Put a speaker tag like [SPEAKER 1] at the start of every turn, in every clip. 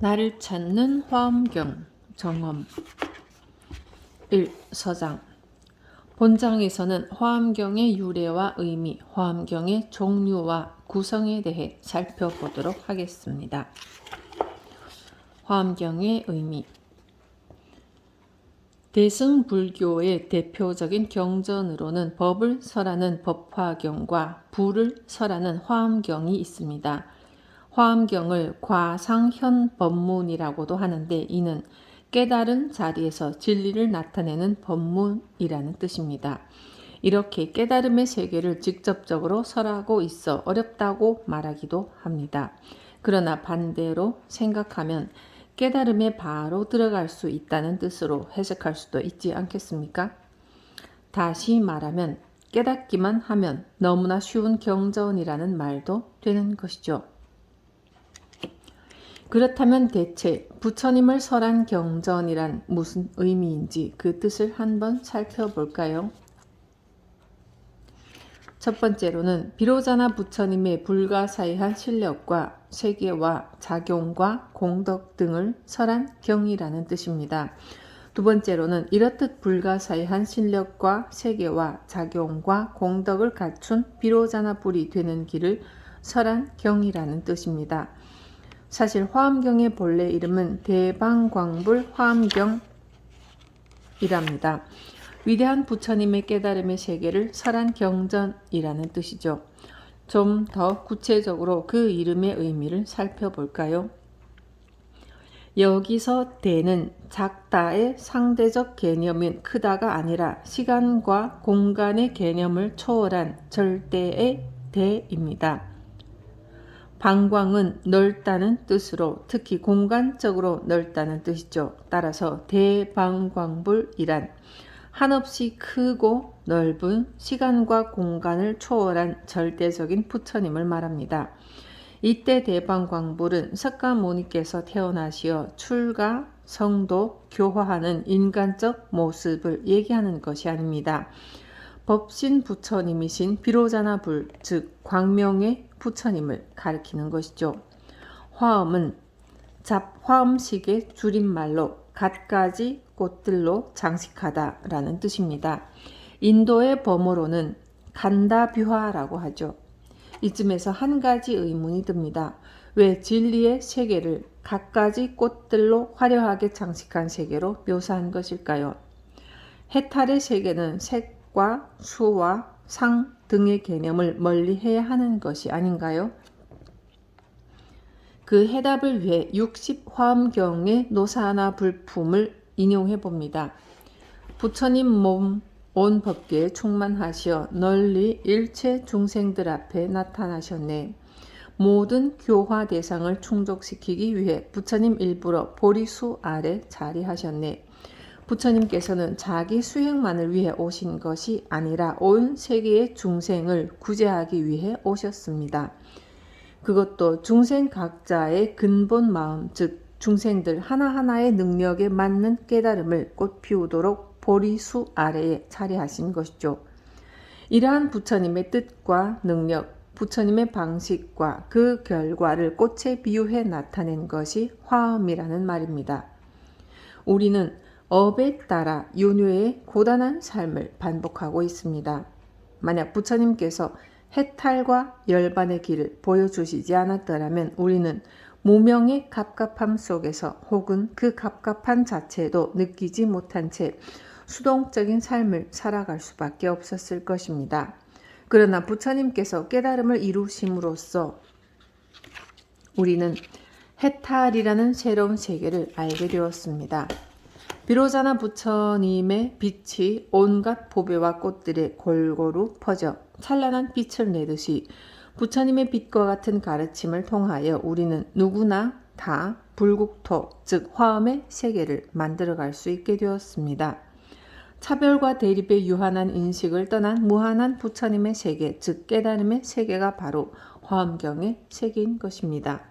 [SPEAKER 1] 나를 찾는 화엄경 정엄 1. 서장 본장에서는 화엄경의 유래와 의미, 화엄경의 종류와 구성에 대해 살펴보도록 하겠습니다. 화엄경의 의미 대승불교의 대표적인 경전으로는 법을 설하는 법화경과 불을 설하는 화엄경이 있습니다. 화엄경을 과상현법문이라고도 하는데 이는 깨달은 자리에서 진리를 나타내는 법문이라는 뜻입니다. 이렇게 깨달음의 세계를 직접적으로 설하고 있어 어렵다고 말하기도 합니다. 그러나 반대로 생각하면 깨달음에 바로 들어갈 수 있다는 뜻으로 해석할 수도 있지 않겠습니까? 다시 말하면 깨닫기만 하면 너무나 쉬운 경전이라는 말도 되는 것이죠. 그렇다면 대체 부처님을 설한 경전이란 무슨 의미인지 그 뜻을 한번 살펴볼까요? 첫 번째로는 비로자나 부처님의 불가사의한 실력과 세계와 작용과 공덕 등을 설한 경이라는 뜻입니다. 두 번째로는 이렇듯 불가사의한 실력과 세계와 작용과 공덕을 갖춘 비로자나 불이 되는 길을 설한 경이라는 뜻입니다. 사실 화엄경의 본래 이름은 대방광불 화엄경이랍니다. 위대한 부처님의 깨달음의 세계를 설한 경전이라는 뜻이죠. 좀 더 구체적으로 그 이름의 의미를 살펴볼까요? 여기서 대는 작다의 상대적 개념인 크다가 아니라 시간과 공간의 개념을 초월한 절대의 대입니다. 방광은 넓다는 뜻으로 특히 공간적으로 넓다는 뜻이죠. 따라서 대방광불이란 한없이 크고 넓은 시간과 공간을 초월한 절대적인 부처님을 말합니다. 이때 대방광불은 석가모니께서 태어나시어 출가, 성도, 교화하는 인간적 모습을 얘기하는 것이 아닙니다. 법신 부처님이신 비로자나 불, 즉 광명의 부처님을 가리키는 것이죠. 화엄은 잡화음식의 줄임말로 갖가지 꽃들로 장식하다 라는 뜻입니다. 인도의 범어로는 간다뷰화라고 하죠. 이쯤에서 한 가지 의문이 듭니다. 왜 진리의 세계를 갖가지 꽃들로 화려하게 장식한 세계로 묘사한 것일까요? 해탈의 세계는 색과 수와 상 등의 개념을 멀리해야 하는 것이 아닌가요? 그 해답을 위해 60화엄경의 노사나 불품을 인용해 봅니다. 부처님 몸 온 법계에 충만하시어 널리 일체 중생들 앞에 나타나셨네. 모든 교화 대상을 충족시키기 위해 부처님 일부러 보리수 아래 자리하셨네. 부처님께서는 자기 수행만을 위해 오신 것이 아니라 온 세계의 중생을 구제하기 위해 오셨습니다. 그것도 중생 각자의 근본 마음, 즉 중생들 하나하나의 능력에 맞는 깨달음을 꽃피우도록 보리수 아래에 자리하신 것이죠. 이러한 부처님의 뜻과 능력, 부처님의 방식과 그 결과를 꽃에 비유해 나타낸 것이 화엄이라는 말입니다. 우리는 업에 따라 윤회의 고단한 삶을 반복하고 있습니다. 만약 부처님께서 해탈과 열반의 길을 보여주시지 않았더라면 우리는 무명의 갑갑함 속에서 혹은 그 갑갑한 자체도 느끼지 못한 채 수동적인 삶을 살아갈 수밖에 없었을 것입니다. 그러나 부처님께서 깨달음을 이루심으로써 우리는 해탈이라는 새로운 세계를 알게 되었습니다. 비로자나 부처님의 빛이 온갖 보배와 꽃들에 골고루 퍼져 찬란한 빛을 내듯이 부처님의 빛과 같은 가르침을 통하여 우리는 누구나 다 불국토, 즉 화엄의 세계를 만들어갈 수 있게 되었습니다. 차별과 대립의 유한한 인식을 떠난 무한한 부처님의 세계, 즉 깨달음의 세계가 바로 화엄경의 세계인 것입니다.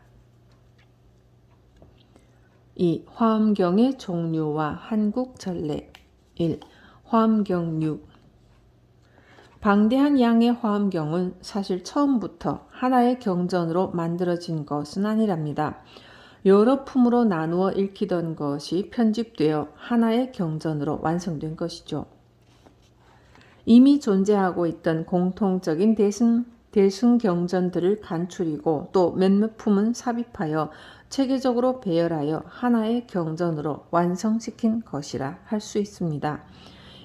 [SPEAKER 1] 2. 화엄경의 종류와 한국 전례 1. 화엄경류 방대한 양의 화엄경은 사실 처음부터 하나의 경전으로 만들어진 것은 아니랍니다. 여러 품으로 나누어 읽히던 것이 편집되어 하나의 경전으로 완성된 것이죠. 이미 존재하고 있던 공통적인 대승경전들을 간추리고 또 몇몇 품은 삽입하여 체계적으로 배열하여 하나의 경전으로 완성시킨 것이라 할 수 있습니다.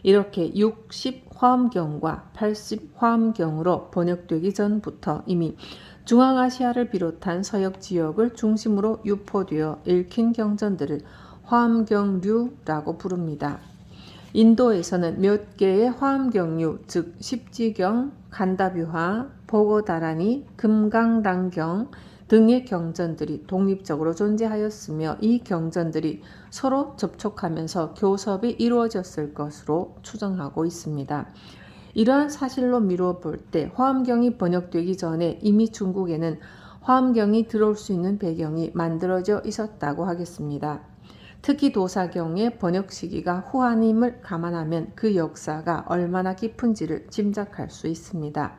[SPEAKER 1] 이렇게 60화엄경과 80화엄경으로 번역되기 전부터 이미 중앙아시아를 비롯한 서역 지역을 중심으로 유포되어 읽힌 경전들을 화엄경류라고 부릅니다. 인도에서는 몇 개의 화엄경류, 즉 십지경, 간다뷰화, 보고다라니, 금강당경 등의 경전들이 독립적으로 존재하였으며 이 경전들이 서로 접촉하면서 교섭이 이루어졌을 것으로 추정하고 있습니다. 이러한 사실로 미루어 볼 때 화엄경이 번역되기 전에 이미 중국에는 화엄경이 들어올 수 있는 배경이 만들어져 있었다고 하겠습니다. 특히 도사경의 번역 시기가 후한임을 감안하면 그 역사가 얼마나 깊은지를 짐작할 수 있습니다.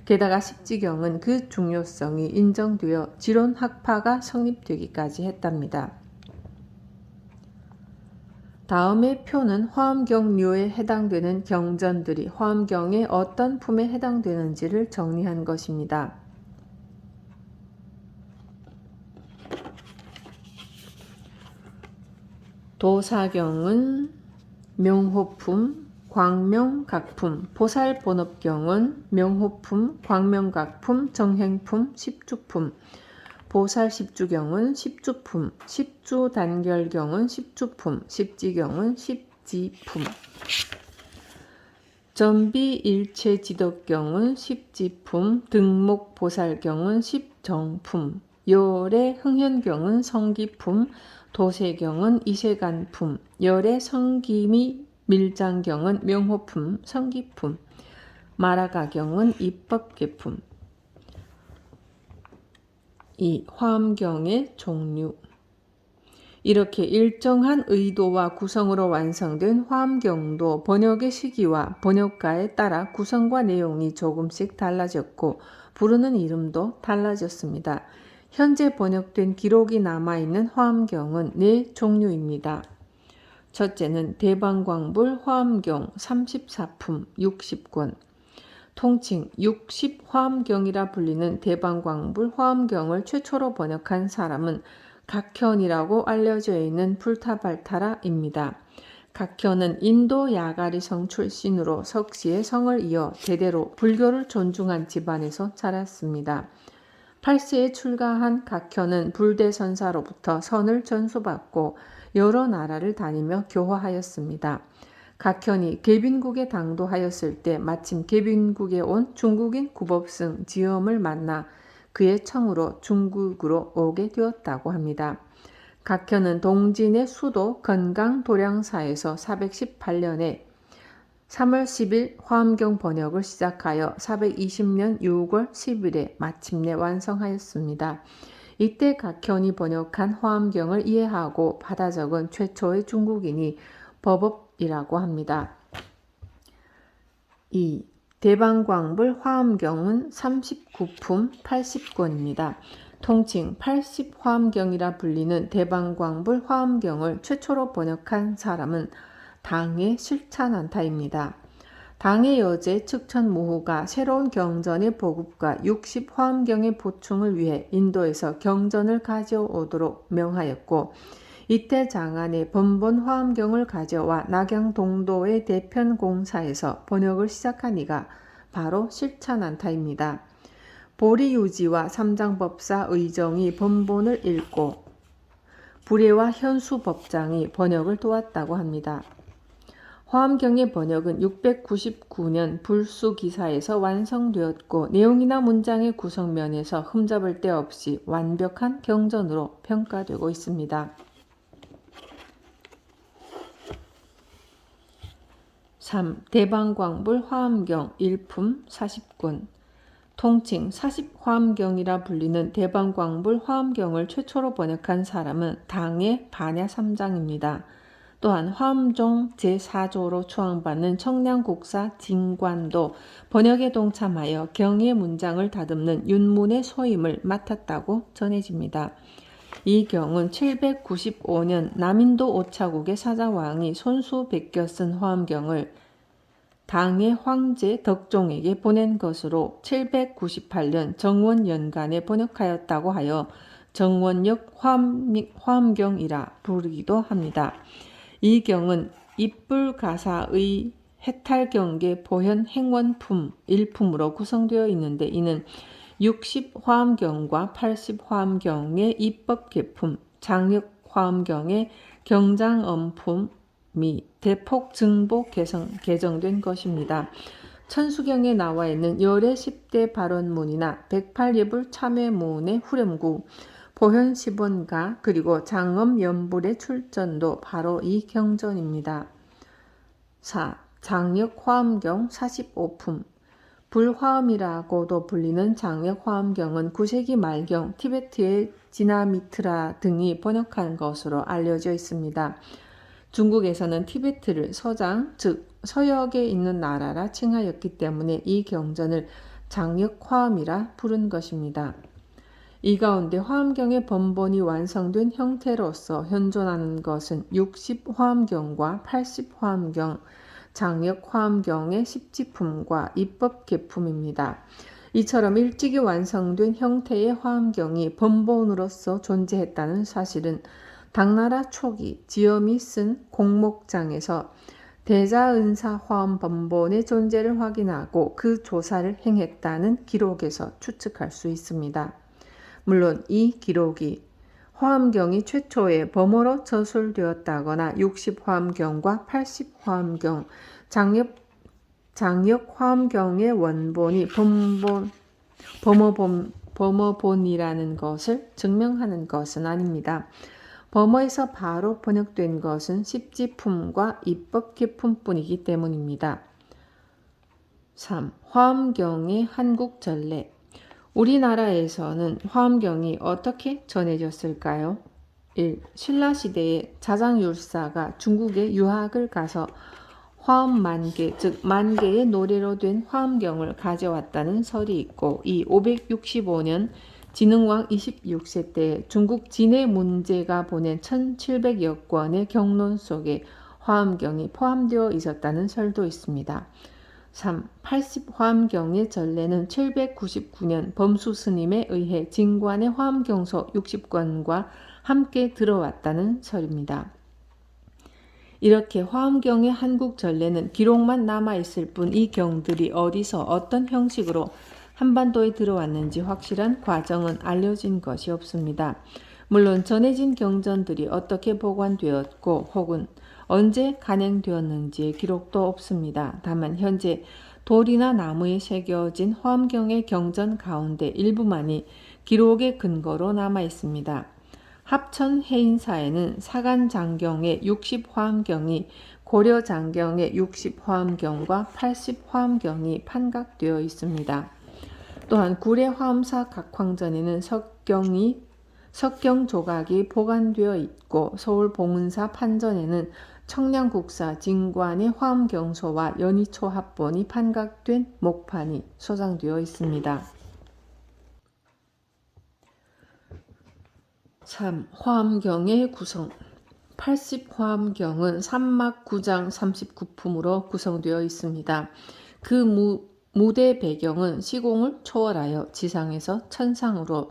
[SPEAKER 1] 게다가 십지경은 그 중요성이 인정되어 지론학파가 성립되기까지 했답니다. 다음의 표는 화엄경류에 해당되는 경전들이 화엄경의 어떤 품에 해당되는지를 정리한 것입니다. 도사경은 명호품, 광명각품, 보살본업경은 명호품, 광명각품, 정행품, 십주품, 보살십주경은 십주품, 십주단결경은 십주품, 십지경은 십지품, 전비일체지덕경은 십지품, 등목보살경은 십정품, 열의 흥현경은 성기품, 도세경은 이세간품, 열의 성기미 밀장경은 명호품, 성기품, 마라가경은 입법계품. 이 화엄경의 종류. 이렇게 일정한 의도와 구성으로 완성된 화엄경도 번역의 시기와 번역가에 따라 구성과 내용이 조금씩 달라졌고 부르는 이름도 달라졌습니다. 현재 번역된 기록이 남아있는 화엄경은 4종류입니다. 첫째는 대방광불 화엄경 34품 60권. 통칭 60화엄경이라 불리는 대방광불 화엄경을 최초로 번역한 사람은 각현이라고 알려져 있는 불타발타라입니다. 각현은 인도 야가리성 출신으로 석시의 성을 이어 대대로 불교를 존중한 집안에서 자랐습니다. 8세에 출가한 각현은 불대선사로부터 선을 전수받고 여러 나라를 다니며 교화하였습니다. 각현이 계빈국에 당도하였을 때 마침 계빈국에 온 중국인 구법승 지엄을 만나 그의 청으로 중국으로 오게 되었다고 합니다. 각현은 동진의 수도 건강도량사에서 418년에 3월 10일 화엄경 번역을 시작하여 420년 6월 10일에 마침내 완성하였습니다. 이때 각현이 번역한 화엄경을 이해하고 받아 적은 최초의 중국인이 법업이라고 합니다. 2. 대방광불 화엄경은 39품 80권입니다. 통칭 80화엄경이라 불리는 대방광불 화엄경을 최초로 번역한 사람은 당의 실찬안타입니다. 당의 여제 측천모후가 새로운 경전의 보급과 60화엄경의 보충을 위해 인도에서 경전을 가져오도록 명하였고 이때 장안에 번본 화엄경을 가져와 낙양동도의 대편공사에서 번역을 시작한 이가 바로 실찬안타입니다. 보리유지와 삼장법사 의정이 번본을 읽고 불예와 현수법장이 번역을 도왔다고 합니다. 화엄경의 번역은 699년 불수기사에서 완성되었고 내용이나 문장의 구성면에서 흠잡을 데 없이 완벽한 경전으로 평가되고 있습니다. 3. 대방광불 화엄경 1품 40권. 통칭 40화엄경이라 불리는 대방광불 화엄경을 최초로 번역한 사람은 당의 반야삼장입니다. 또한 화엄종 제4조로 추앙받는 청량국사 진관도 번역에 동참하여 경의 문장을 다듬는 윤문의 소임을 맡았다고 전해집니다. 이 경은 795년 남인도 오차국의 사자왕이 손수 베껴 쓴 화엄경을 당의 황제 덕종에게 보낸 것으로 798년 정원 연간에 번역하였다고 하여 정원역 화엄경이라 부르기도 합니다. 이 경은 입불가사의 해탈경계 보현 행원품 일품으로 구성되어 있는데 이는 60화엄경과 80화엄경의 입법개품, 장역화엄경의 경장엄품이 대폭 증보 개정된 것입니다. 천수경에 나와 있는 열애 10대 발언문이나 108예불 참회문의 후렴구, 보현 10원가 그리고 장엄 연불의 출전도 바로 이 경전입니다. 4. 장역화엄경 45품 불화엄이라고도 불리는 장역화엄경은 9세기 말경 티베트의 지나미트라 등이 번역한 것으로 알려져 있습니다. 중국에서는 티베트를 서장, 즉 서역에 있는 나라라 칭하였기 때문에 이 경전을 장역화엄이라 부른 것입니다. 이 가운데 화엄경의 번본이 완성된 형태로서 현존하는 것은 60화엄경과 80화엄경, 장역화엄경의 십지품과 입법개품입니다. 이처럼 일찍이 완성된 형태의 화엄경이 번본으로서 존재했다는 사실은 당나라 초기 지엄이 쓴 공목장에서 대자은사 화엄 번본의 존재를 확인하고 그 조사를 행했다는 기록에서 추측할 수 있습니다. 물론 이 기록이 화엄경이 최초의 범어로 저술되었다거나 60화엄경과 80화엄경, 장역화엄경의 원본이 범어본이라는 것을 증명하는 것은 아닙니다. 범어에서 바로 번역된 것은 십지품과 입법개품뿐이기 때문입니다. 3. 화엄경의 한국 전래. 우리나라에서는 화엄경이 어떻게 전해졌을까요? 1. 신라시대에 자장율사가 중국에 유학을 가서 화엄만개, 즉 만개의 노래로 된 화엄경을 가져왔다는 설이 있고 2. 565년 진흥왕 26세 때 중국 진해 문제가 보낸 1700여 권의 경론 속에 화엄경이 포함되어 있었다는 설도 있습니다. 3. 80화엄경의 전래는 799년 범수 스님에 의해 진관의 화엄경서 60권과 함께 들어왔다는 설입니다. 이렇게 화엄경의 한국 전래는 기록만 남아있을 뿐 이 경들이 어디서 어떤 형식으로 한반도에 들어왔는지 확실한 과정은 알려진 것이 없습니다. 물론 전해진 경전들이 어떻게 보관되었고 혹은 언제 간행되었는지의 기록도 없습니다. 다만 현재 돌이나 나무에 새겨진 화엄경의 경전 가운데 일부만이 기록의 근거로 남아 있습니다. 합천해인사에는 사간장경의 60화엄경이 고려장경의 60화엄경과 80화엄경이 판각되어 있습니다. 또한 구례화엄사 각황전에는 석경 조각이 보관되어 있고 서울 봉은사 판전에는 청량국사 진관의 화엄경소와 연희초 합본이 판각된 목판이 소장되어 있습니다. 3. 화엄경의 구성. 80화엄경은 3막 9장 39품으로 구성되어 있습니다. 그 무대 배경은 시공을 초월하여 지상에서 천상으로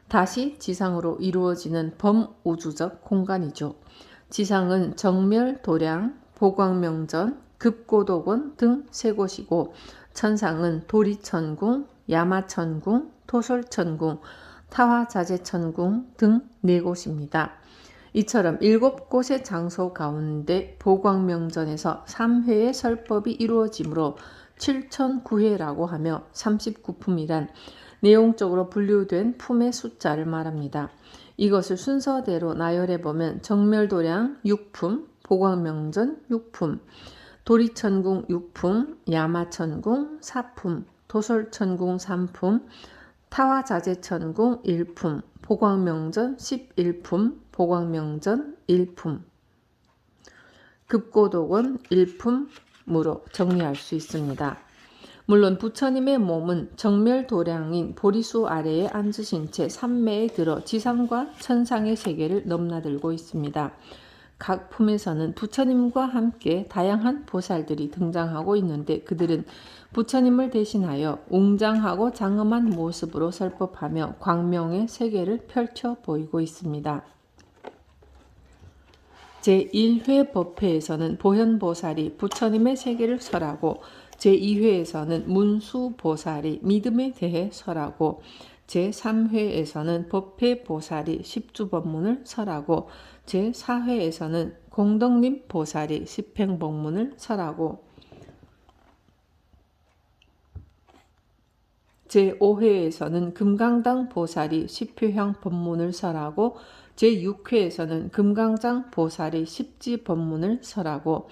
[SPEAKER 1] 다시 지상으로 이루어지는 범우주적 공간이죠. 지상은 정멸, 도량, 보광명전, 급고독원 등 세 곳이고 천상은 도리천궁, 야마천궁, 토솔천궁, 타화자재천궁 등 네 곳입니다. 이처럼 7곳의 장소 가운데 보광명전에서 3회의 설법이 이루어지므로 7009회라고 하며 39품이란 내용적으로 분류된 품의 숫자를 말합니다. 이것을 순서대로 나열해보면 정멸도량 6품, 보광명전 6품, 도리천궁 6품, 야마천궁 4품, 도솔천궁 3품, 타화자재천궁 1품, 보광명전 11품, 보광명전 1품, 급고독원 1품으로 정리할 수 있습니다. 물론 부처님의 몸은 정멸도량인 보리수 아래에 앉으신 채 삼매에 들어 지상과 천상의 세계를 넘나들고 있습니다. 각 품에서는 부처님과 함께 다양한 보살들이 등장하고 있는데 그들은 부처님을 대신하여 웅장하고 장엄한 모습으로 설법하며 광명의 세계를 펼쳐 보이고 있습니다. 제1회 법회에서는 보현보살이 부처님의 세계를 설하고 제2회에서는 문수보살이 믿음에 대해 설하고 제3회에서는 법회보살이 십주법문을 설하고 제4회에서는 공덕림보살이 십행법문을 설하고 제5회에서는 금강당 보살이 십효향 법문을 설하고 제6회에서는 금강장 보살이 십지 법문을 설하고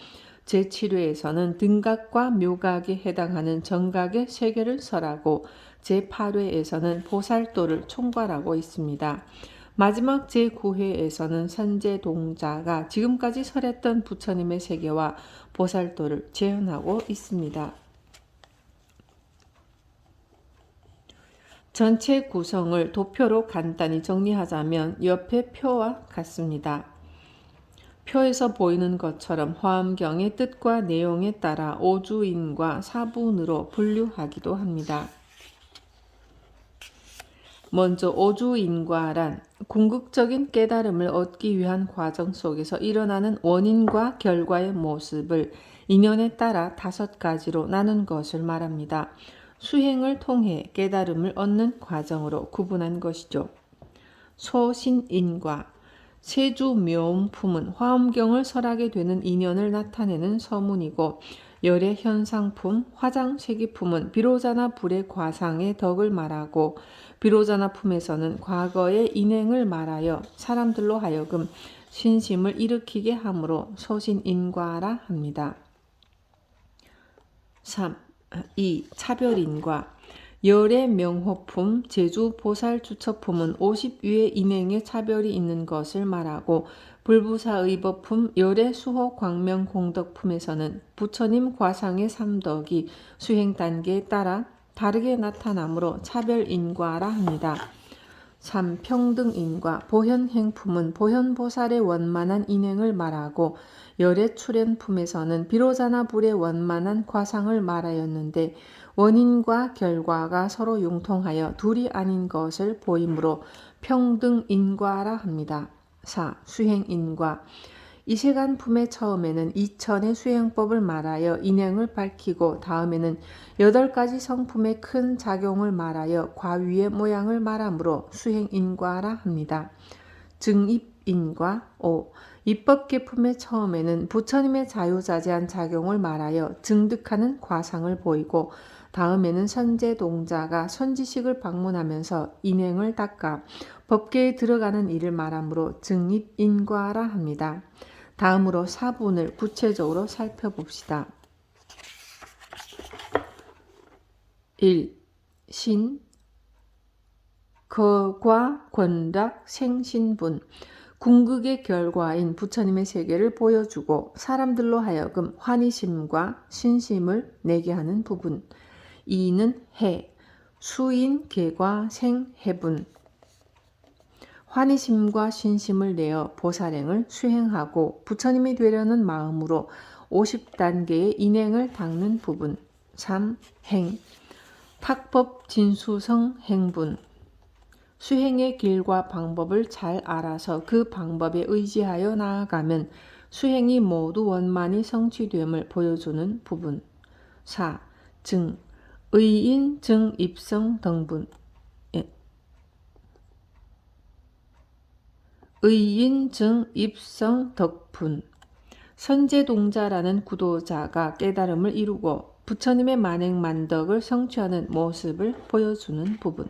[SPEAKER 1] 제7회에서는 등각과 묘각에 해당하는 정각의 세계를 설하고 제8회에서는 보살도를 총괄하고 있습니다. 마지막 제9회에서는 선제동자가 지금까지 설했던 부처님의 세계와 보살도를 재현하고 있습니다. 전체 구성을 도표로 간단히 정리하자면 옆의 표와 같습니다. 표에서 보이는 것처럼 화엄경의 뜻과 내용에 따라 오주인과 사분으로 분류하기도 합니다. 먼저 오주인과란 궁극적인 깨달음을 얻기 위한 과정 속에서 일어나는 원인과 결과의 모습을 인연에 따라 5가지로 나눈 것을 말합니다. 수행을 통해 깨달음을 얻는 과정으로 구분한 것이죠. 소신인과 세주묘음품은 화엄경을 설하게 되는 인연을 나타내는 서문이고 열의 현상품, 화장세기품은 비로자나 불의 과상의 덕을 말하고 비로자나 품에서는 과거의 인행을 말하여 사람들로 하여금 신심을 일으키게 하므로 소신인과라 합니다. 2. 차별인과 열의 명호품, 제주 보살 주처품은 50위의 인행의 차별이 있는 것을 말하고 불부사의법품, 열의 수호 광명 공덕품에서는 부처님 과상의 삼덕이 수행 단계에 따라 다르게 나타나므로 차별인과라 합니다. 3. 평등인과 보현행품은 보현보살의 원만한 인행을 말하고 열의 출현품에서는 비로자나 불의 원만한 과상을 말하였는데 원인과 결과가 서로 융통하여 둘이 아닌 것을 보이므로 평등인과라 합니다. 4. 수행인과 이세간품의 처음에는 이천의 수행법을 말하여 인행을 밝히고 다음에는 8가지 성품의 큰 작용을 말하여 과위의 모양을 말하므로 수행인과라 합니다. 증입인과 5. 입법계품의 처음에는 부처님의 자유자재한 작용을 말하여 증득하는 과상을 보이고 다음에는 선제동자가 선지식을 방문하면서 인행을 닦아 법계에 들어가는 일을 말하므로 증입인과라 합니다. 다음으로 사분을 구체적으로 살펴봅시다. 1. 신, 거과, 권락, 생신분 궁극의 결과인 부처님의 세계를 보여주고 사람들로 하여금 환희심과 신심을 내게 하는 부분. 2는 해, 수인, 계과, 생, 해분 환희심과 신심을 내어 보살행을 수행하고 부처님이 되려는 마음으로 50단계의 인행을 닦는 부분. 3. 행, 탁법 진수성 행분 수행의 길과 방법을 잘 알아서 그 방법에 의지하여 나아가면 수행이 모두 원만히 성취됨을 보여주는 부분. 4. 증, 의인, 증, 입성 등분 의인, 증, 입성, 덕분 선제동자라는 구도자가 깨달음을 이루고 부처님의 만행만덕을 성취하는 모습을 보여주는 부분.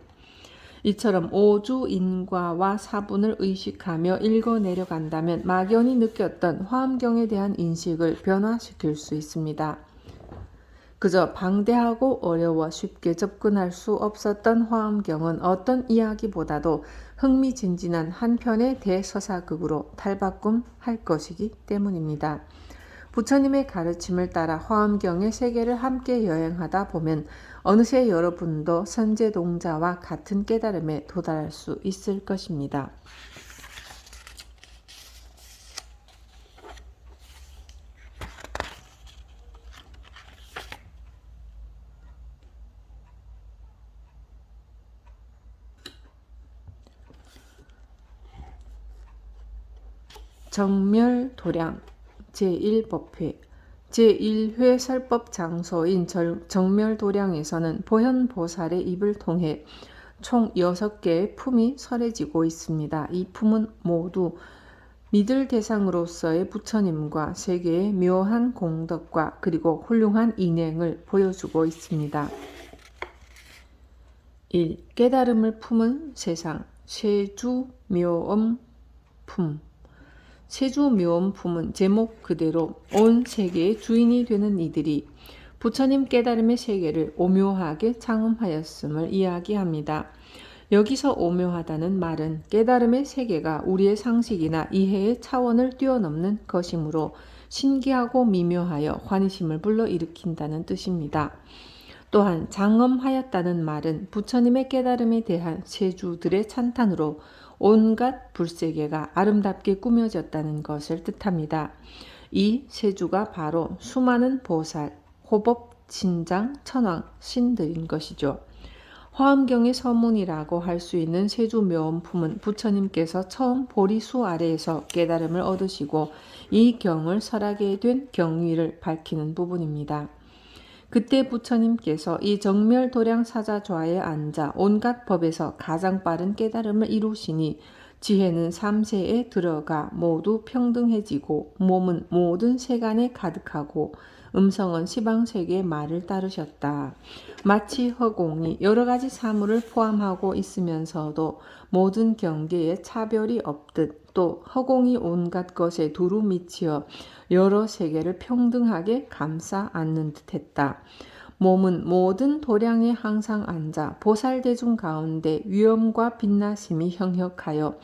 [SPEAKER 1] 이처럼 오주인과와 사분을 의식하며 읽어 내려간다면 막연히 느꼈던 화엄경에 대한 인식을 변화시킬 수 있습니다. 그저 방대하고 어려워 쉽게 접근할 수 없었던 화엄경은 어떤 이야기보다도 흥미진진한 한 편의 대서사극으로 탈바꿈할 것이기 때문입니다. 부처님의 가르침을 따라 화엄경의 세계를 함께 여행하다 보면 어느새 여러분도 선제동자와 같은 깨달음에 도달할 수 있을 것입니다. 정멸도량 제1법회 제1회 설법 장소인 정멸도량에서는 보현보살의 입을 통해 총 6개의 품이 설해지고 있습니다. 이 품은 모두 믿을 대상으로서의 부처님과 세계의 묘한 공덕과 그리고 훌륭한 인행을 보여주고 있습니다. 1. 깨달음을 품은 세상 세주묘엄품 세주묘엄품은 제목 그대로 온 세계의 주인이 되는 이들이 부처님 깨달음의 세계를 오묘하게 창음하였음을 이야기합니다. 여기서 오묘하다는 말은 깨달음의 세계가 우리의 상식이나 이해의 차원을 뛰어넘는 것이므로 신기하고 미묘하여 환희심을 불러일으킨다는 뜻입니다. 또한 장엄하였다는 말은 부처님의 깨달음에 대한 세주들의 찬탄으로 온갖 불세계가 아름답게 꾸며졌다는 것을 뜻합니다. 이 세주가 바로 수많은 보살, 호법, 신장, 천왕, 신들인 것이죠. 화엄경의 서문이라고 할 수 있는 세주묘엄품은 부처님께서 처음 보리수 아래에서 깨달음을 얻으시고 이 경을 설하게 된 경위를 밝히는 부분입니다. 그때 부처님께서 이 정멸도량 사자좌에 앉아 온갖 법에서 가장 빠른 깨달음을 이루시니 지혜는 삼세에 들어가 모두 평등해지고 몸은 모든 세간에 가득하고 음성은 시방세계의 말을 따르셨다. 마치 허공이 여러 가지 사물을 포함하고 있으면서도 모든 경계에 차별이 없듯 또 허공이 온갖 것에 두루 미치어 여러 세계를 평등하게 감싸 안는 듯했다. 몸은 모든 도량에 항상 앉아 보살대중 가운데 위엄과 빛나심이 형혁하여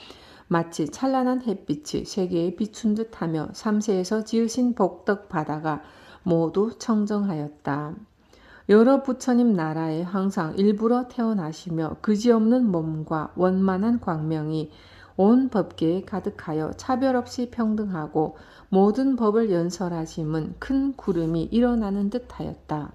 [SPEAKER 1] 마치 찬란한 햇빛이 세계에 비춘 듯하며 삼세에서 지으신 복덕 바다가 모두 청정하였다. 여러 부처님 나라에 항상 일부러 태어나시며 그지없는 몸과 원만한 광명이 온 법계에 가득하여 차별 없이 평등하고 모든 법을 연설하심은 큰 구름이 일어나는 듯하였다.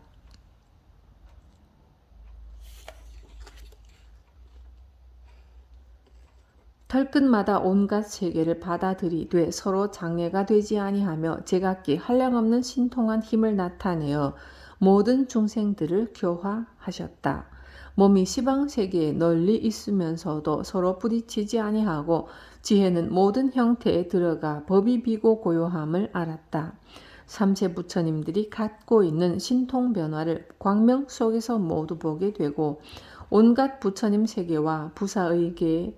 [SPEAKER 1] 털끝마다 온갖 세계를 받아들이되 서로 장애가 되지 아니하며 제각기 한량없는 신통한 힘을 나타내어 모든 중생들을 교화하셨다. 몸이 시방세계에 널리 있으면서도 서로 부딪히지 아니하고 지혜는 모든 형태에 들어가 법이 비고 고요함을 알았다. 삼세 부처님들이 갖고 있는 신통 변화를 광명 속에서 모두 보게 되고 온갖 부처님 세계와 부사의계에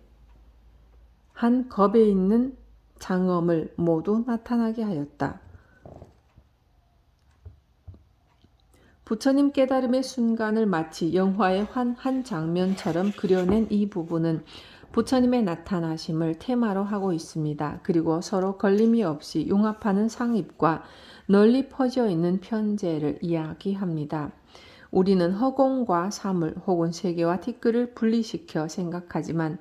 [SPEAKER 1] 한 겁에 있는 장엄을 모두 나타나게 하였다. 부처님 깨달음의 순간을 마치 영화의 한 장면처럼 그려낸 이 부분은 부처님의 나타나심을 테마로 하고 있습니다. 그리고 서로 걸림이 없이 융합하는 상입과 널리 퍼져 있는 편재를 이야기합니다. 우리는 허공과 사물 혹은 세계와 티끌을 분리시켜 생각하지만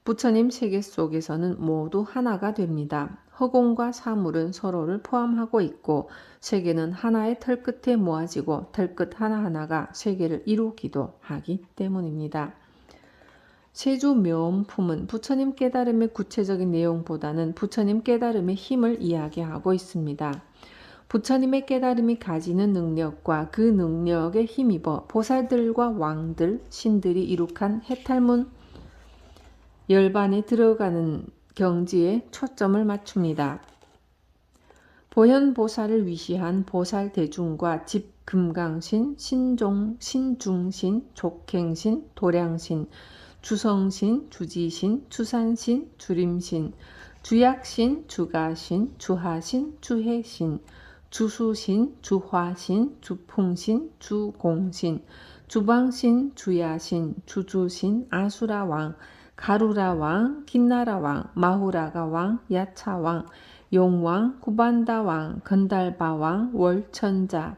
[SPEAKER 1] 부처님 세계 속에서는 모두 하나가 됩니다. 허공과 사물은 서로를 포함하고 있고 세계는 하나의 털끝에 모아지고 털끝 하나하나가 세계를 이루기도 하기 때문입니다. 세주묘엄품은 부처님 깨달음의 구체적인 내용보다는 부처님 깨달음의 힘을 이야기하고 있습니다. 부처님의 깨달음이 가지는 능력과 그 능력에 힘입어 보살들과 왕들, 신들이 이룩한 해탈문 열반에 들어가는 경지에 초점을 맞춥니다. 보현보살을 위시한 보살대중과 집금강신, 신중신, 족행신, 도량신, 주성신, 주지신, 추산신, 주림신, 주약신, 주가신, 주하신, 주해신, 주수신, 주화신, 주풍신, 주공신, 주방신, 주야신, 주주신, 아수라왕, 가루라왕, 긴나라왕, 마후라가왕, 야차왕, 용왕, 구반다왕, 건달바왕, 월천자,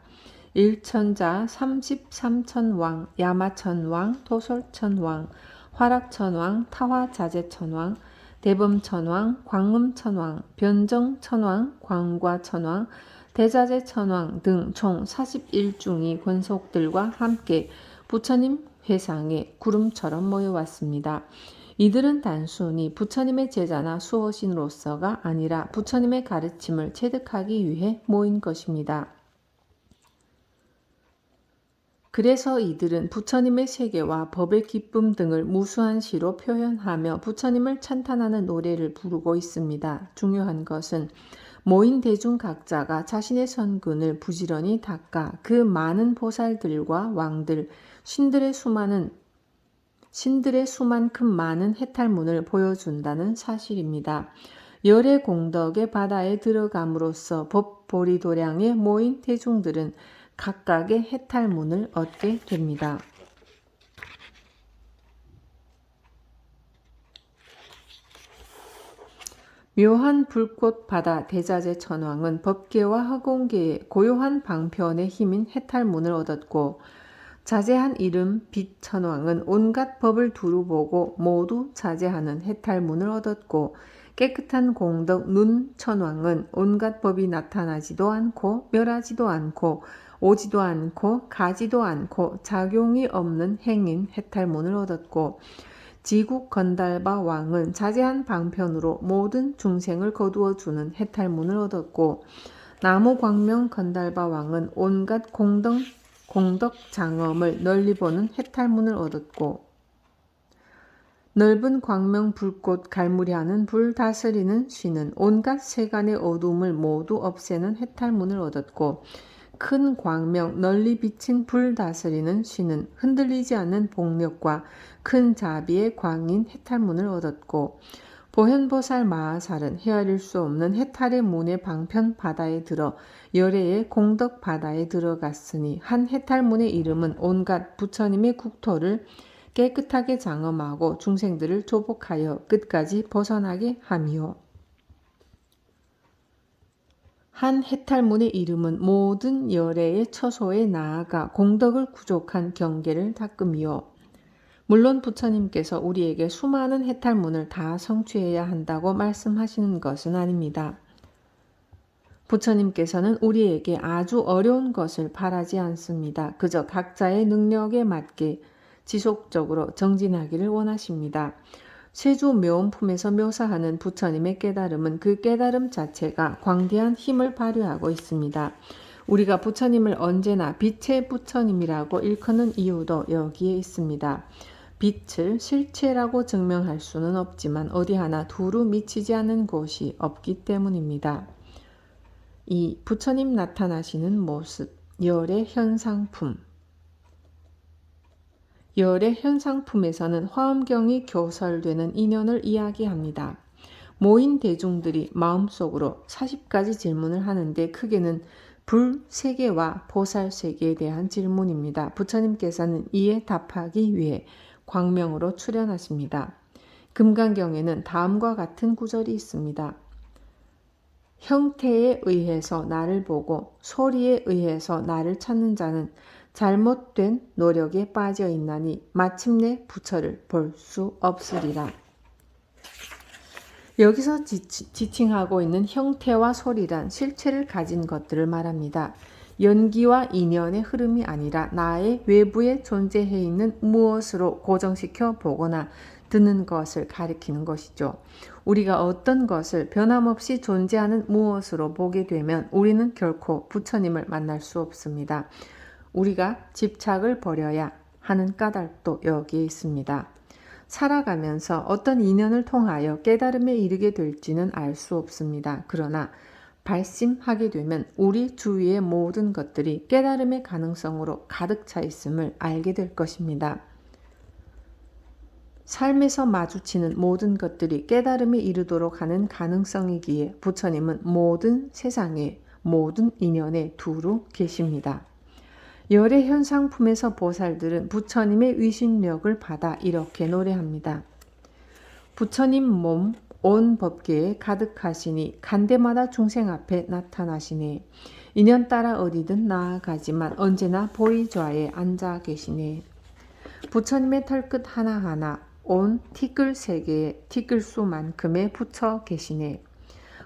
[SPEAKER 1] 일천자, 33천왕, 야마천왕, 도솔천왕, 화락천왕, 타화자재천왕, 대범천왕, 광음천왕, 변정천왕, 광과천왕, 대자재천왕 등 총 41중의 권속들과 함께 부처님 회상에 구름처럼 모여왔습니다. 이들은 단순히 부처님의 제자나 수호신으로서가 아니라 부처님의 가르침을 체득하기 위해 모인 것입니다. 그래서 이들은 부처님의 세계와 법의 기쁨 등을 무수한 시로 표현하며 부처님을 찬탄하는 노래를 부르고 있습니다. 중요한 것은 모인 대중 각자가 자신의 선근을 부지런히 닦아 그 많은 보살들과 왕들, 신들의 수만큼 많은 해탈문을 보여준다는 사실입니다. 열의 공덕의 바다에 들어감으로써 법보리도량에 모인 대중들은 각각의 해탈문을 얻게 됩니다. 묘한 불꽃 바다 대자재 천왕은 법계와 허공계의 고요한 방편의 힘인 해탈문을 얻었고, 자제한 이름 빛 천왕은 온갖 법을 두루 보고 모두 자제하는 해탈문을 얻었고, 깨끗한 공덕 눈 천왕은 온갖 법이 나타나지도 않고 멸하지도 않고 오지도 않고 가지도 않고 작용이 없는 행인 해탈문을 얻었고, 지국 건달바 왕은 자제한 방편으로 모든 중생을 거두어주는 해탈문을 얻었고, 나무 광명 건달바 왕은 온갖 공덕 장엄을 널리 보는 해탈문을 얻었고, 넓은 광명 불꽃 갈무리하는 불 다스리는 신은 온갖 세간의 어둠을 모두 없애는 해탈문을 얻었고, 큰 광명 널리 비친 불 다스리는 신은 흔들리지 않는 복력과 큰 자비의 광인 해탈문을 얻었고, 보현보살 마하살은 헤아릴 수 없는 해탈의 문의 방편 바다에 들어 열애의 공덕 바다에 들어갔으니 한 해탈문의 이름은 온갖 부처님의 국토를 깨끗하게 장엄하고 중생들을 조복하여 끝까지 벗어나게 함이요. 한 해탈문의 이름은 모든 열애의 처소에 나아가 공덕을 구족한 경계를 닦음이요. 물론 부처님께서 우리에게 수많은 해탈문을 다 성취해야 한다고 말씀하시는 것은 아닙니다. 부처님께서는 우리에게 아주 어려운 것을 바라지 않습니다. 그저 각자의 능력에 맞게 지속적으로 정진하기를 원하십니다. 세주 묘음품에서 묘사하는 부처님의 깨달음은 그 깨달음 자체가 광대한 힘을 발휘하고 있습니다. 우리가 부처님을 언제나 빛의 부처님이라고 일컫는 이유도 여기에 있습니다. 빛을 실체라고 증명할 수는 없지만 어디 하나 두루 미치지 않는 곳이 없기 때문입니다. 이 부처님 나타나시는 모습, 열의 현상품. 열의 현상품에서는 화엄경이 교설되는 인연을 이야기합니다. 모인 대중들이 마음속으로 40가지 질문을 하는데 크게는 불세계와 보살세계에 대한 질문입니다. 부처님께서는 이에 답하기 위해 광명으로 출현하십니다. 금강경에는 다음과 같은 구절이 있습니다. 형태에 의해서 나를 보고 소리에 의해서 나를 찾는 자는 잘못된 노력에 빠져 있나니 마침내 부처를 볼 수 없으리라. 여기서 지칭하고 있는 형태와 소리란 실체를 가진 것들을 말합니다. 연기와 인연의 흐름이 아니라 나의 외부에 존재해 있는 무엇으로 고정시켜 보거나 듣는 것을 가리키는 것이죠. 우리가 어떤 것을 변함없이 존재하는 무엇으로 보게 되면 우리는 결코 부처님을 만날 수 없습니다. 우리가 집착을 버려야 하는 까닭도 여기에 있습니다. 살아가면서 어떤 인연을 통하여 깨달음에 이르게 될지는 알 수 없습니다. 그러나 발심하게 되면 우리 주위의 모든 것들이 깨달음의 가능성으로 가득 차 있음을 알게 될 것입니다. 삶에서 마주치는 모든 것들이 깨달음에 이르도록 하는 가능성이기에 부처님은 모든 세상에 모든 인연에 두루 계십니다. 열의 현상품에서 보살들은 부처님의 위신력을 받아 이렇게 노래합니다. 부처님 몸 온 법계에 가득하시니 간대마다 중생 앞에 나타나시네. 인연 따라 어디든 나아가지만 언제나 보이좌에 앉아 계시네. 부처님의 털끝 하나하나 온 티끌 세계에 티끌 수만큼에 붙여 계시네.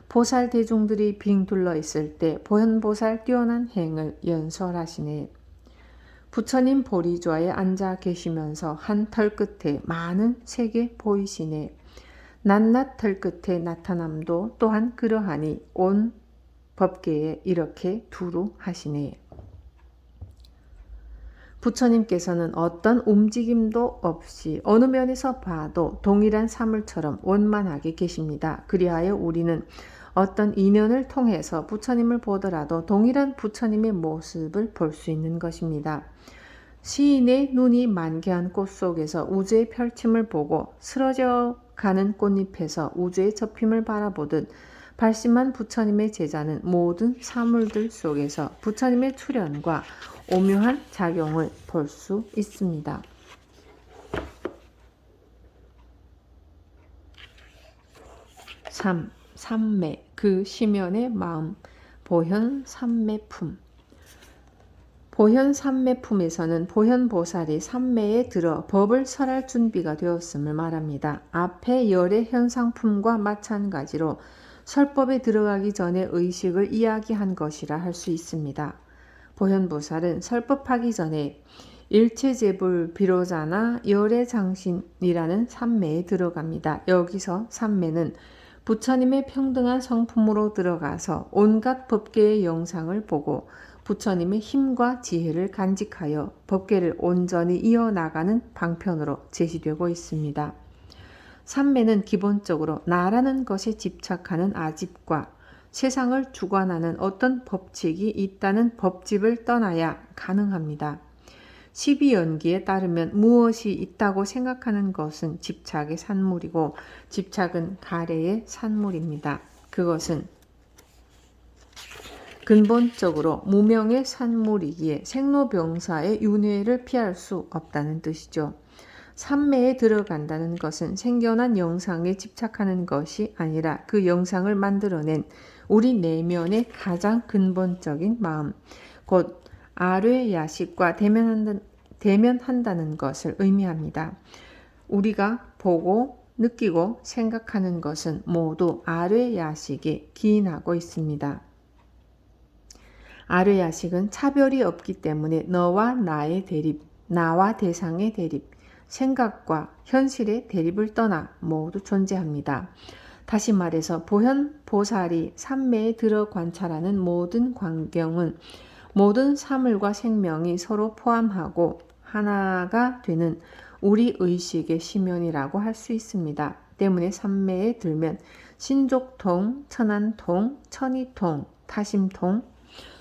[SPEAKER 1] 보살 대중들이 빙 둘러 있을 때 보현보살 뛰어난 행을 연설하시네. 부처님 보리좌에 앉아 계시면서 한 털끝에 많은 세계 보이시네. 낱낱 털끝에 나타남도 또한 그러하니 온 법계에 이렇게 두루 하시네. 부처님께서는 어떤 움직임도 없이 어느 면에서 봐도 동일한 사물처럼 원만하게 계십니다. 그리하여 우리는 어떤 인연을 통해서 부처님을 보더라도 동일한 부처님의 모습을 볼 수 있는 것입니다. 시인의 눈이 만개한 꽃 속에서 우주의 펼침을 보고 쓰러져 가는 꽃잎에서 우주의 접힘을 바라보듯 발심한 부처님의 제자는 모든 사물들 속에서 부처님의 출현과 오묘한 작용을 볼 수 있습니다. 3. 삼매, 그 시면의 마음, 보현삼매품. 보현삼매품에서는 보현보살이 삼매에 들어 법을 설할 준비가 되었음을 말합니다. 앞의 열의 현상품과 마찬가지로 설법에 들어가기 전에 의식을 이야기한 것이라 할 수 있습니다. 보현보살은 설법하기 전에 일체재불 비로자나 열애장신이라는 삼매에 들어갑니다. 여기서 삼매는 부처님의 평등한 성품으로 들어가서 온갖 법계의 영상을 보고 부처님의 힘과 지혜를 간직하여 법계를 온전히 이어나가는 방편으로 제시되고 있습니다. 삼매는 기본적으로 나라는 것에 집착하는 아집과 세상을 주관하는 어떤 법칙이 있다는 법집을 떠나야 가능합니다. 12연기에 따르면 무엇이 있다고 생각하는 것은 집착의 산물이고 집착은 가래의 산물입니다. 그것은 근본적으로 무명의 산물이기에 생로병사의 윤회를 피할 수 없다는 뜻이죠. 삼매에 들어간다는 것은 생겨난 영상에 집착하는 것이 아니라 그 영상을 만들어낸 우리 내면의 가장 근본적인 마음, 곧 아뢰야식과 대면한다는 것을 의미합니다. 우리가 보고 느끼고 생각하는 것은 모두 아뢰야식에 기인하고 있습니다. 아뢰야식은 차별이 없기 때문에 너와 나의 대립, 나와 대상의 대립, 생각과 현실의 대립을 떠나 모두 존재합니다. 다시 말해서 보현보살이 삼매에 들어 관찰하는 모든 광경은 모든 사물과 생명이 서로 포함하고 하나가 되는 우리 의식의 시면이라고 할 수 있습니다. 때문에 삼매에 들면 신족통, 천안통, 천이통, 타심통,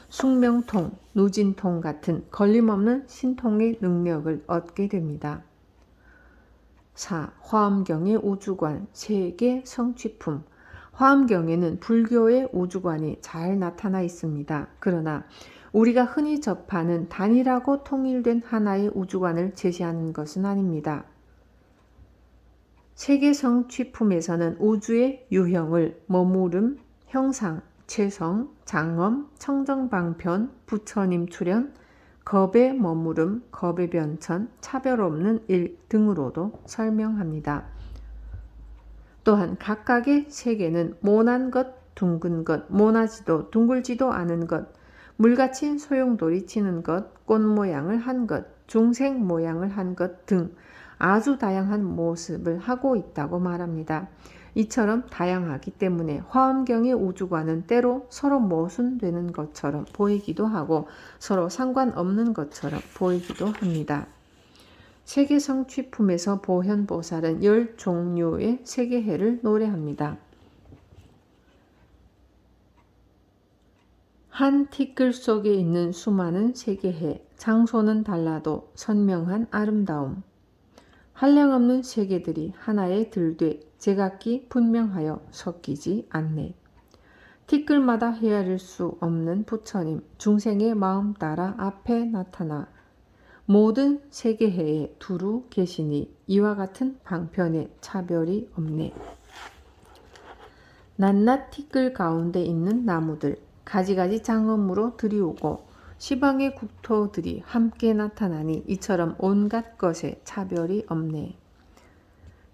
[SPEAKER 1] 숙명통, 누진통 같은 걸림없는 신통의 능력을 얻게 됩니다. 4. 화엄경의 우주관, 세계 성취품. 화엄경에는 불교의 우주관이 잘 나타나 있습니다. 그러나 우리가 흔히 접하는 단일하고 통일된 하나의 우주관을 제시하는 것은 아닙니다. 세계 성취품에서는 우주의 유형을 머무름, 형상, 최성, 장엄, 청정방편, 부처님 출현, 겁의 머무름, 겁의 변천, 차별 없는 일 등으로도 설명합니다. 또한 각각의 세계는 모난 것, 둥근 것, 모나지도 둥글지도 않은 것, 물같이 소용돌이 치는 것, 꽃 모양을 한 것, 중생 모양을 한 것 등 아주 다양한 모습을 하고 있다고 말합니다. 이처럼 다양하기 때문에 화엄경의 우주관은 때로 서로 모순되는 것처럼 보이기도 하고 서로 상관없는 것처럼 보이기도 합니다. 세계 성취품에서 보현보살은 10종류의 세계해를 노래합니다. 한 티끌 속에 있는 수많은 세계해, 장소는 달라도 선명한 아름다움. 한량없는 세계들이 하나에 들되 제각기 분명하여 섞이지 않네. 티끌마다 헤아릴 수 없는 부처님, 중생의 마음 따라 앞에 나타나 모든 세계해에 두루 계시니 이와 같은 방편에 차별이 없네. 낱낱 티끌 가운데 있는 나무들 가지가지 장엄으로 들이오고 시방의 국토들이 함께 나타나니 이처럼 온갖 것에 차별이 없네.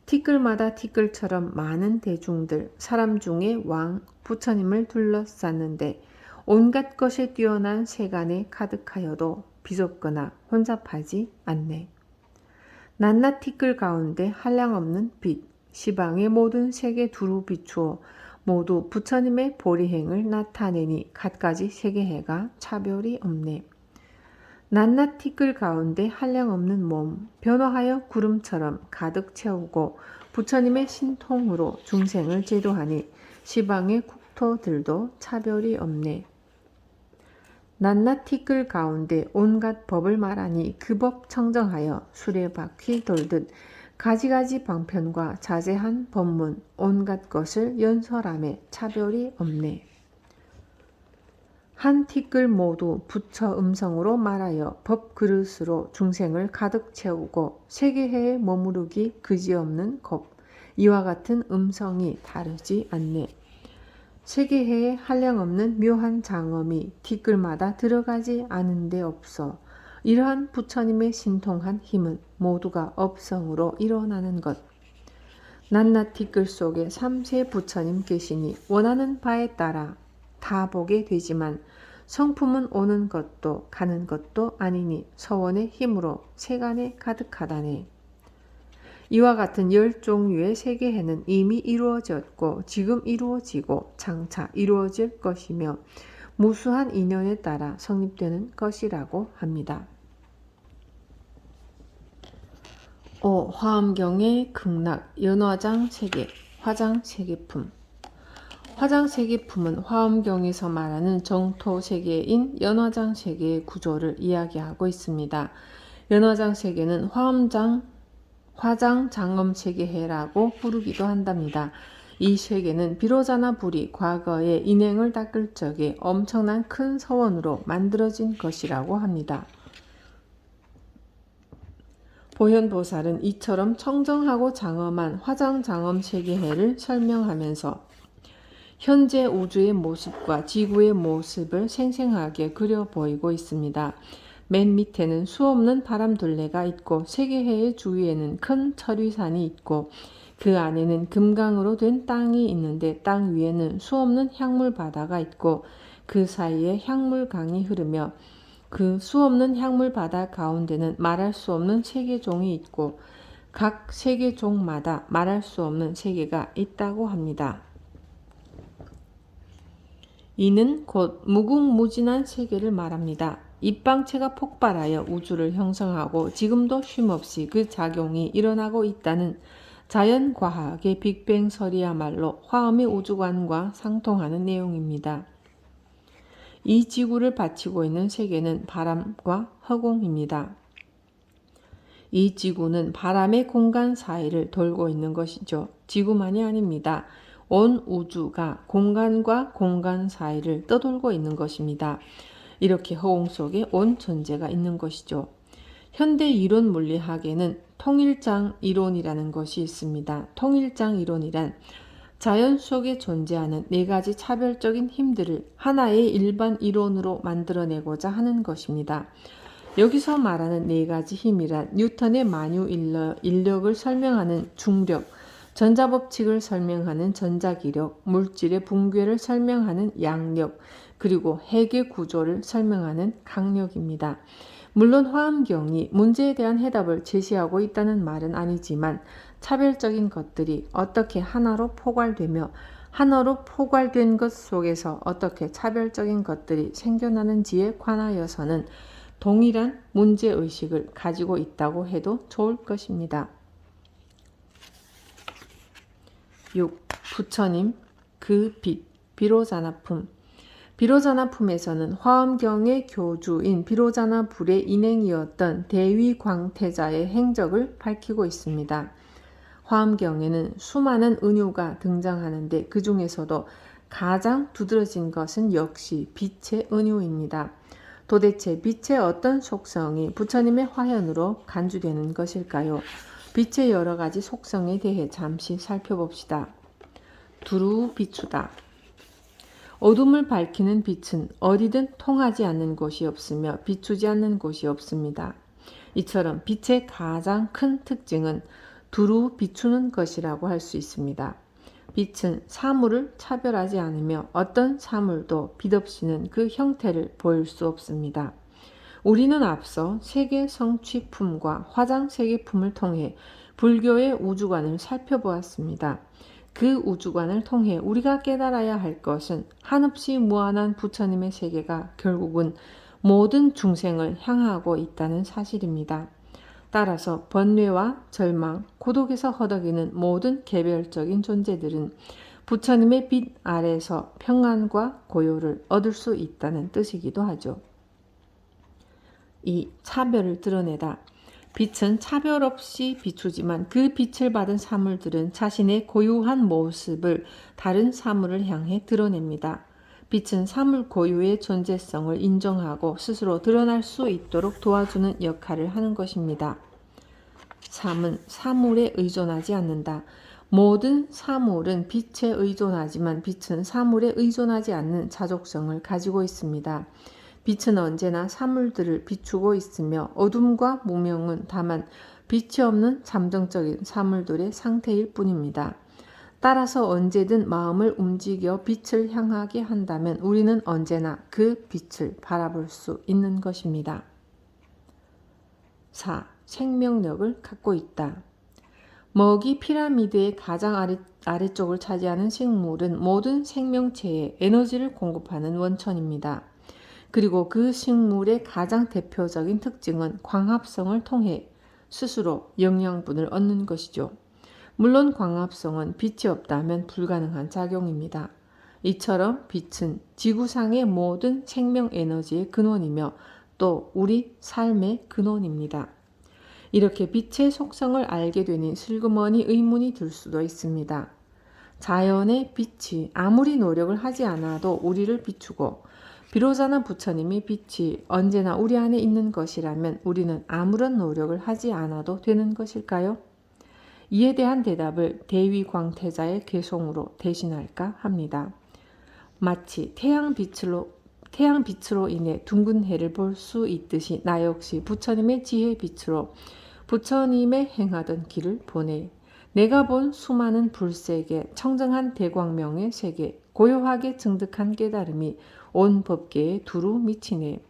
[SPEAKER 1] 티끌마다 티끌처럼 많은 대중들 사람 중에 왕 부처님을 둘러쌌는데 온갖 것에 뛰어난 세간에 가득하여도 비좁거나 혼잡하지 않네. 낱낱 티끌 가운데 한량없는 빛 시방의 모든 색에 두루 비추어 모두 부처님의 보리행을 나타내니 갖가지 세계해가 차별이 없네. 낱낱 티끌 가운데 한량없는 몸 변화하여 구름처럼 가득 채우고 부처님의 신통으로 중생을 제도하니 시방의 국토들도 차별이 없네. 낱낱 티끌 가운데 온갖 법을 말하니 그 법 청정하여 수레바퀴 돌듯 가지가지 방편과 자세한 법문 온갖 것을 연설함에 차별이 없네. 한 티끌 모두 부처 음성으로 말하여 법그릇으로 중생을 가득 채우고 세계해에 머무르기 그지없는 겁 이와 같은 음성이 다르지 않네. 세계해에 한량없는 묘한 장엄이 티끌마다 들어가지 않은 데 없어 이러한 부처님의 신통한 힘은 모두가 업성으로 일어나는 것. 낱낱 티끌 속에 삼세 부처님 계시니 원하는 바에 따라 다 보게 되지만 성품은 오는 것도 가는 것도 아니니 서원의 힘으로 세간에 가득하다네. 이와 같은 10종류의 세계해는 이미 이루어졌고 지금 이루어지고 장차 이루어질 것이며 무수한 인연에 따라 성립되는 것이라고 합니다. 5. 화엄경의 극락 연화장 세계 화장 세계품. 화장 세계품은 화엄경에서 말하는 정토 세계인 연화장 세계의 구조를 이야기하고 있습니다. 연화장 세계는 화장 장엄 세계해라고 부르기도 한답니다. 이 세계는 비로자나 불이 과거에 인행을 닦을 적에 엄청난 큰 서원으로 만들어진 것이라고 합니다. 보현보살은 이처럼 청정하고 장엄한 화장장엄 세계해를 설명하면서 현재 우주의 모습과 지구의 모습을 생생하게 그려 보이고 있습니다. 맨 밑에는 수없는 바람둘레가 있고 세계해의 주위에는 큰 철위산이 있고 그 안에는 금강으로 된 땅이 있는데 땅 위에는 수없는 향물 바다가 있고 그 사이에 향물강이 흐르며 그 수없는 향물 바다 가운데는 말할 수 없는 세계종이 있고 각 세계종마다 말할 수 없는 세계가 있다고 합니다. 이는 곧 무궁무진한 세계를 말합니다. 입방체가 폭발하여 우주를 형성하고 지금도 쉼없이 그 작용이 일어나고 있다는 자연과학의 빅뱅설이야말로 화엄의 우주관과 상통하는 내용입니다. 이 지구를 받치고 있는 세계는 바람과 허공입니다. 이 지구는 바람의 공간 사이를 돌고 있는 것이죠. 지구만이 아닙니다. 온 우주가 공간과 공간 사이를 떠돌고 있는 것입니다. 이렇게 허공 속에 온 존재가 있는 것이죠. 현대 이론 물리학에는 통일장 이론이라는 것이 있습니다. 통일장 이론이란 자연 속에 존재하는 4가지 차별적인 힘들을 하나의 일반 이론으로 만들어내고자 하는 것입니다. 여기서 말하는 4가지 힘이란 뉴턴의 만유 인력을 설명하는 중력, 전자법칙을 설명하는 전자기력, 물질의 붕괴를 설명하는 양력, 그리고 핵의 구조를 설명하는 강력입니다. 물론 화엄경이 문제에 대한 해답을 제시하고 있다는 말은 아니지만 차별적인 것들이 어떻게 하나로 포괄되며 하나로 포괄된 것 속에서 어떻게 차별적인 것들이 생겨나는지에 관하여서는 동일한 문제의식을 가지고 있다고 해도 좋을 것입니다. 6. 부처님, 그 빛, 비로자나품. 비로자나품에서는 화엄경의 교주인 비로자나 불의 인행이었던 대위광태자의 행적을 밝히고 있습니다. 화엄경에는 수많은 은유가 등장하는데 그 중에서도 가장 두드러진 것은 역시 빛의 은유입니다. 도대체 빛의 어떤 속성이 부처님의 화현으로 간주되는 것일까요? 빛의 여러 가지 속성에 대해 잠시 살펴봅시다. 두루 비추다. 어둠을 밝히는 빛은 어디든 통하지 않는 곳이 없으며 비추지 않는 곳이 없습니다. 이처럼 빛의 가장 큰 특징은 두루 비추는 것이라고 할 수 있습니다. 빛은 사물을 차별하지 않으며 어떤 사물도 빛 없이는 그 형태를 보일 수 없습니다. 우리는 앞서 세계 성취품과 화장 세계품을 통해 불교의 우주관을 살펴보았습니다. 그 우주관을 통해 우리가 깨달아야 할 것은 한없이 무한한 부처님의 세계가 결국은 모든 중생을 향하고 있다는 사실입니다. 따라서 번뇌와 절망, 고독에서 허덕이는 모든 개별적인 존재들은 부처님의 빛 아래서 평안과 고요를 얻을 수 있다는 뜻이기도 하죠. 이 차별을 드러내다. 빛은 차별 없이 비추지만 그 빛을 받은 사물들은 자신의 고유한 모습을 다른 사물을 향해 드러냅니다. 빛은 사물 고유의 존재성을 인정하고 스스로 드러날 수 있도록 도와주는 역할을 하는 것입니다. 3은 사물에 의존하지 않는다. 모든 사물은 빛에 의존하지만 빛은 사물에 의존하지 않는 자족성을 가지고 있습니다. 빛은 언제나 사물들을 비추고 있으며 어둠과 무명은 다만 빛이 없는 잠정적인 사물들의 상태일 뿐입니다. 따라서 언제든 마음을 움직여 빛을 향하게 한다면 우리는 언제나 그 빛을 바라볼 수 있는 것입니다. 4. 생명력을 갖고 있다. 먹이 피라미드의 가장 아래쪽을 차지하는 식물은 모든 생명체에 에너지를 공급하는 원천입니다. 그리고 그 식물의 가장 대표적인 특징은 광합성을 통해 스스로 영양분을 얻는 것이죠. 물론 광합성은 빛이 없다면 불가능한 작용입니다. 이처럼 빛은 지구상의 모든 생명 에너지의 근원이며 또 우리 삶의 근원입니다. 이렇게 빛의 속성을 알게 되니 슬그머니 의문이 들 수도 있습니다. 자연의 빛이 아무리 노력을 하지 않아도 우리를 비추고 비로자나 부처님의 빛이 언제나 우리 안에 있는 것이라면 우리는 아무런 노력을 하지 않아도 되는 것일까요? 이에 대한 대답을 대위광태자의 개송으로 대신할까 합니다. 마치 태양빛으로 인해 둥근 해를 볼 수 있듯이 나 역시 부처님의 지혜의 빛으로 부처님의 행하던 길을 보내 내가 본 수많은 불세계 청정한 대광명의 세계 고요하게 증득한 깨달음이 온 법계에 두루 미치네.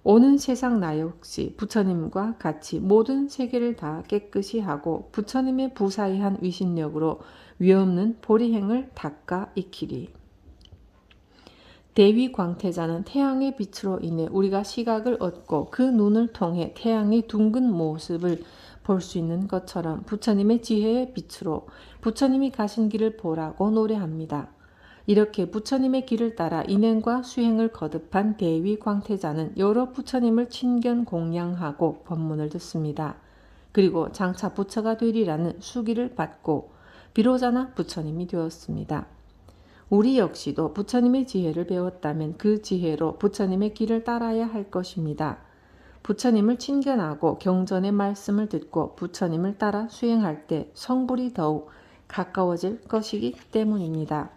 [SPEAKER 1] 오는 세상 나 역시 부처님과 같이 모든 세계를 다 깨끗이 하고 부처님의 부사의한 위신력으로 위없는 보리행을 닦아 익히리. 대위광태자는 태양의 빛으로 인해 우리가 시각을 얻고 그 눈을 통해 태양의 둥근 모습을 볼 수 있는 것처럼 부처님의 지혜의 빛으로 부처님이 가신 길을 보라고 노래합니다. 이렇게 부처님의 길을 따라 인행과 수행을 거듭한 대위광태자는 여러 부처님을 친견 공양하고 법문을 듣습니다. 그리고 장차 부처가 되리라는 수기를 받고 비로자나 부처님이 되었습니다. 우리 역시도 부처님의 지혜를 배웠다면 그 지혜로 부처님의 길을 따라야 할 것입니다. 부처님을 친견하고 경전의 말씀을 듣고 부처님을 따라 수행할 때 성불이 더욱 가까워질 것이기 때문입니다.